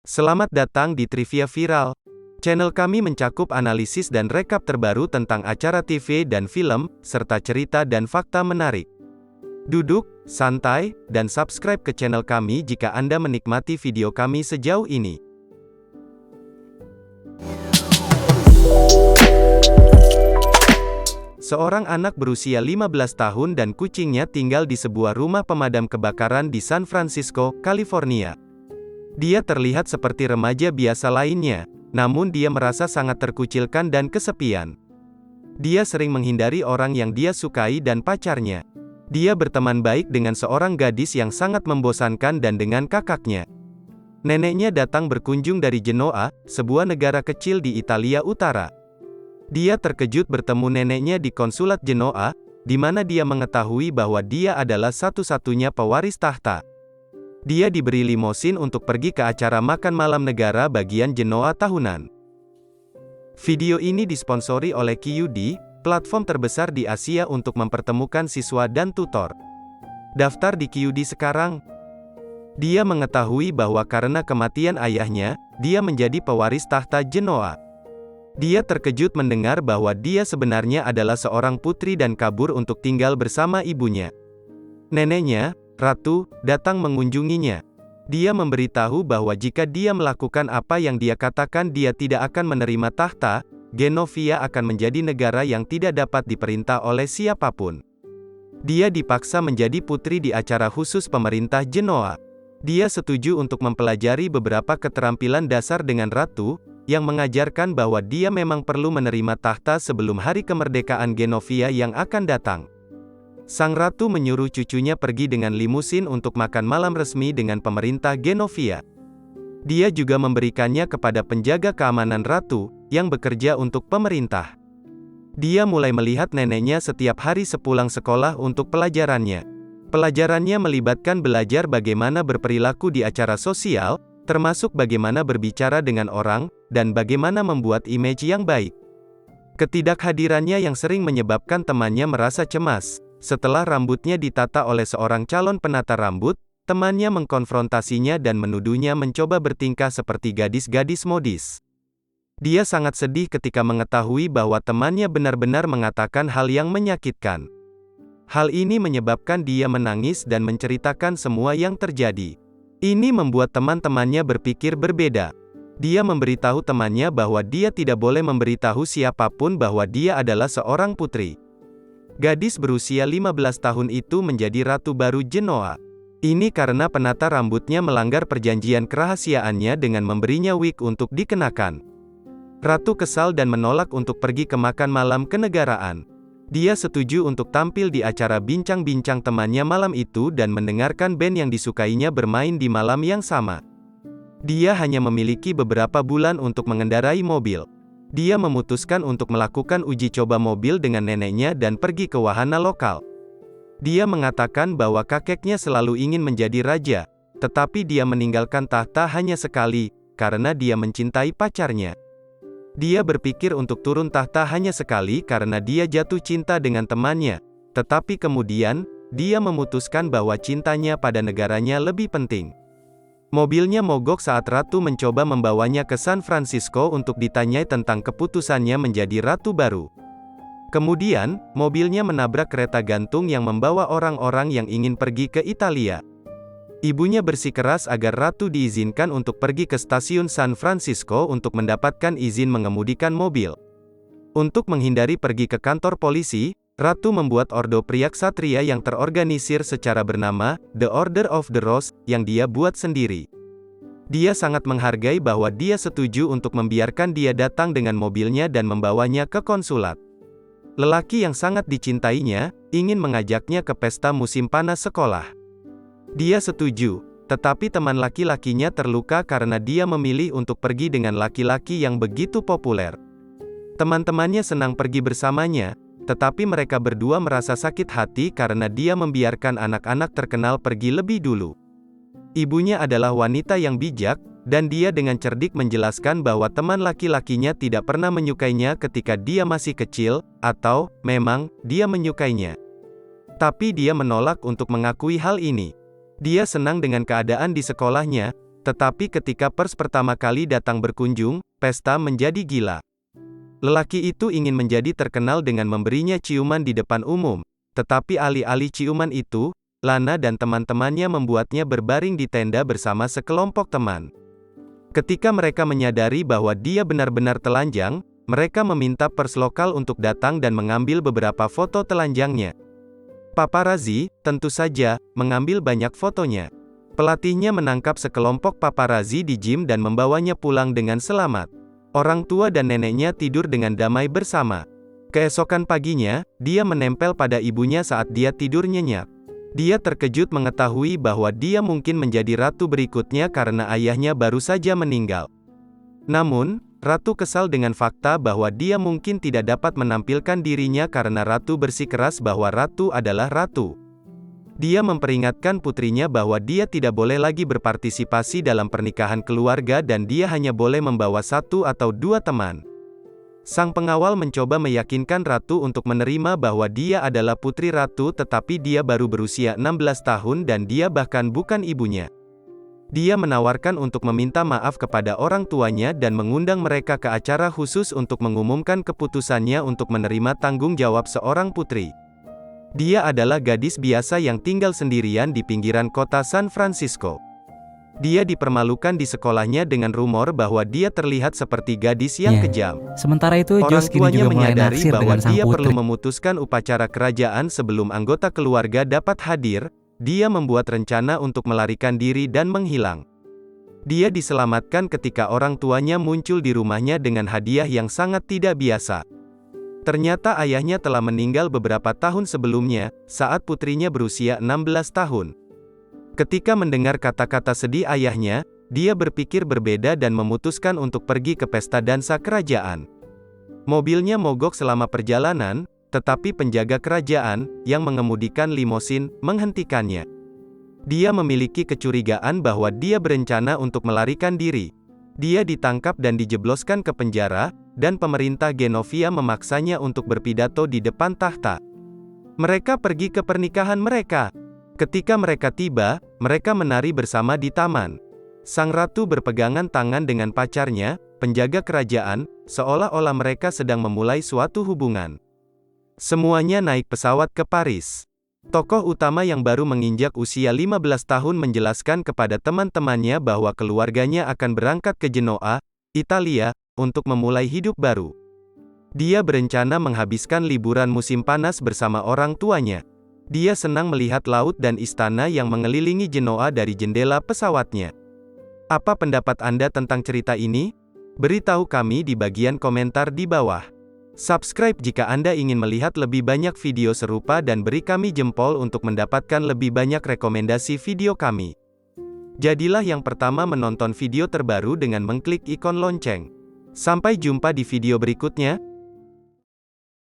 Selamat datang di Trivia Viral. Channel kami mencakup analisis dan rekap terbaru tentang acara TV dan film, serta cerita dan fakta menarik. Duduk, santai, dan subscribe ke channel kami jika Anda menikmati video kami sejauh ini. Seorang anak berusia 15 tahun dan kucingnya tinggal di sebuah rumah pemadam kebakaran di San Francisco, California. Dia terlihat seperti remaja biasa lainnya, namun dia merasa sangat terkucilkan dan kesepian. Dia sering menghindari orang yang dia sukai dan pacarnya. Dia berteman baik dengan seorang gadis yang sangat membosankan dan dengan kakaknya. Neneknya datang berkunjung dari Genoa, sebuah negara kecil di Italia Utara. Dia terkejut bertemu neneknya di konsulat Genoa, di mana dia mengetahui bahwa dia adalah satu-satunya pewaris tahta. Dia diberi limosin untuk pergi ke acara makan malam negara bagian Genoa tahunan. Video ini disponsori oleh QD, platform terbesar di Asia untuk mempertemukan siswa dan tutor. Daftar di QD sekarang. Dia mengetahui bahwa karena kematian ayahnya, dia menjadi pewaris tahta Genoa. Dia terkejut mendengar bahwa dia sebenarnya adalah seorang putri dan kabur untuk tinggal bersama ibunya. Neneknya, Ratu, datang mengunjunginya. Dia memberitahu bahwa jika dia melakukan apa yang dia katakan, dia tidak akan menerima tahta. Genovia akan menjadi negara yang tidak dapat diperintah oleh siapapun. Dia dipaksa menjadi putri di acara khusus pemerintah Genoa. Dia setuju untuk mempelajari beberapa keterampilan dasar dengan Ratu, yang mengajarkan bahwa dia memang perlu menerima tahta sebelum hari kemerdekaan Genovia yang akan datang. Sang Ratu menyuruh cucunya pergi dengan limusin untuk makan malam resmi dengan pemerintah Genovia. Dia juga memberikannya kepada penjaga keamanan Ratu, yang bekerja untuk pemerintah. Dia mulai melihat neneknya setiap hari sepulang sekolah untuk pelajarannya. Pelajarannya melibatkan belajar bagaimana berperilaku di acara sosial, termasuk bagaimana berbicara dengan orang, dan bagaimana membuat image yang baik. Ketidakhadirannya yang sering menyebabkan temannya merasa cemas. Setelah rambutnya ditata oleh seorang calon penata rambut, temannya mengkonfrontasinya dan menuduhnya mencoba bertingkah seperti gadis-gadis modis. Dia sangat sedih ketika mengetahui bahwa temannya benar-benar mengatakan hal yang menyakitkan. Hal ini menyebabkan dia menangis dan menceritakan semua yang terjadi. Ini membuat teman-temannya berpikir berbeda. Dia memberitahu temannya bahwa dia tidak boleh memberitahu siapapun bahwa dia adalah seorang putri. Gadis berusia 15 tahun itu menjadi ratu baru Genoa. Ini karena penata rambutnya melanggar perjanjian kerahasiaannya dengan memberinya wig untuk dikenakan. Ratu kesal dan menolak untuk pergi ke makan malam kenegaraan. Dia setuju untuk tampil di acara bincang-bincang temannya malam itu dan mendengarkan band yang disukainya bermain di malam yang sama. Dia hanya memiliki beberapa bulan untuk mengendarai mobil. Dia memutuskan untuk melakukan uji coba mobil dengan neneknya dan pergi ke wahana lokal. Dia mengatakan bahwa kakeknya selalu ingin menjadi raja, tetapi dia meninggalkan tahta hanya sekali, karena dia mencintai pacarnya. Dia berpikir untuk turun tahta hanya sekali karena dia jatuh cinta dengan temannya, tetapi kemudian, dia memutuskan bahwa cintanya pada negaranya lebih penting. Mobilnya mogok saat Ratu mencoba membawanya ke San Francisco untuk ditanyai tentang keputusannya menjadi ratu baru. Kemudian, mobilnya menabrak kereta gantung yang membawa orang-orang yang ingin pergi ke Italia. Ibunya bersikeras agar Ratu diizinkan untuk pergi ke stasiun San Francisco untuk mendapatkan izin mengemudikan mobil. Untuk menghindari pergi ke kantor polisi, Ratu membuat ordo pria ksatria yang terorganisir secara bernama The Order of the Rose, yang dia buat sendiri. Dia sangat menghargai bahwa dia setuju untuk membiarkan dia datang dengan mobilnya dan membawanya ke konsulat. Lelaki yang sangat dicintainya, ingin mengajaknya ke pesta musim panas sekolah. Dia setuju, tetapi teman laki-lakinya terluka karena dia memilih untuk pergi dengan laki-laki yang begitu populer. Teman-temannya senang pergi bersamanya, tetapi mereka berdua merasa sakit hati karena dia membiarkan anak-anak terkenal pergi lebih dulu. Ibunya adalah wanita yang bijak, dan dia dengan cerdik menjelaskan bahwa teman laki-lakinya tidak pernah menyukainya ketika dia masih kecil, atau, memang, dia menyukainya. Tapi dia menolak untuk mengakui hal ini. Dia senang dengan keadaan di sekolahnya, Tetapi ketika Pers pertama kali datang berkunjung, pesta menjadi gila. Lelaki itu ingin menjadi terkenal dengan memberinya ciuman di depan umum, tetapi alih-alih ciuman itu, Lana dan teman-temannya membuatnya berbaring di tenda bersama sekelompok teman. Ketika mereka menyadari bahwa dia benar-benar telanjang, mereka meminta pers lokal untuk datang dan mengambil beberapa foto telanjangnya. Paparazzi, tentu saja, mengambil banyak fotonya. Pelatihnya menangkap sekelompok paparazzi di gym dan membawanya pulang dengan selamat. Orang tua dan neneknya tidur dengan damai bersama. Keesokan paginya, dia menempel pada ibunya saat dia tidur nyenyak. Dia terkejut mengetahui bahwa dia mungkin menjadi ratu berikutnya karena ayahnya baru saja meninggal. Namun, ratu kesal dengan fakta bahwa dia mungkin tidak dapat menampilkan dirinya karena ratu bersikeras bahwa ratu adalah ratu. Dia memperingatkan putrinya bahwa dia tidak boleh lagi berpartisipasi dalam pernikahan keluarga dan dia hanya boleh membawa 1 atau 2 teman. Sang pengawal mencoba meyakinkan ratu untuk menerima bahwa dia adalah putri ratu tetapi dia baru berusia 16 tahun dan dia bahkan bukan ibunya. Dia menawarkan untuk meminta maaf kepada orang tuanya dan mengundang mereka ke acara khusus untuk mengumumkan keputusannya untuk menerima tanggung jawab seorang putri. Dia adalah gadis biasa yang tinggal sendirian di pinggiran kota San Francisco. Dia dipermalukan di sekolahnya dengan rumor bahwa dia terlihat seperti gadis yang kejam. Sementara itu, Orang Josh kini tuanya juga mulai menyadari naksir bahwa dengan sang dia perlu putri. memutuskan upacara kerajaan sebelum anggota keluarga dapat hadir. Dia membuat rencana untuk melarikan diri dan menghilang. Dia diselamatkan ketika orang tuanya muncul di rumahnya dengan hadiah yang sangat tidak biasa. Ternyata ayahnya telah meninggal beberapa tahun sebelumnya, saat putrinya berusia 16 tahun. Ketika mendengar kata-kata sedih ayahnya, dia berpikir berbeda dan memutuskan untuk pergi ke pesta dansa kerajaan. Mobilnya mogok selama perjalanan, tetapi penjaga kerajaan, yang mengemudikan limosin, menghentikannya. Dia memiliki kecurigaan bahwa dia berencana untuk melarikan diri. Dia ditangkap dan dijebloskan ke penjara, dan pemerintah Genovia memaksanya untuk berpidato di depan tahta. Mereka pergi ke pernikahan mereka. Ketika mereka tiba, mereka menari bersama di taman. Sang ratu berpegangan tangan dengan pacarnya, penjaga kerajaan, seolah-olah mereka sedang memulai suatu hubungan. Semuanya naik pesawat ke Paris. Tokoh utama yang baru menginjak usia 15 tahun menjelaskan kepada teman-temannya bahwa keluarganya akan berangkat ke Genoa, Italia, untuk memulai hidup baru. Dia berencana menghabiskan liburan musim panas bersama orang tuanya. Dia senang melihat laut dan istana yang mengelilingi Genoa dari jendela pesawatnya. Apa pendapat Anda tentang cerita ini? Beritahu kami di bagian komentar di bawah. Subscribe jika Anda ingin melihat lebih banyak video serupa dan beri kami jempol untuk mendapatkan lebih banyak rekomendasi video kami. Jadilah yang pertama menonton video terbaru dengan mengklik ikon lonceng. Sampai jumpa di video berikutnya.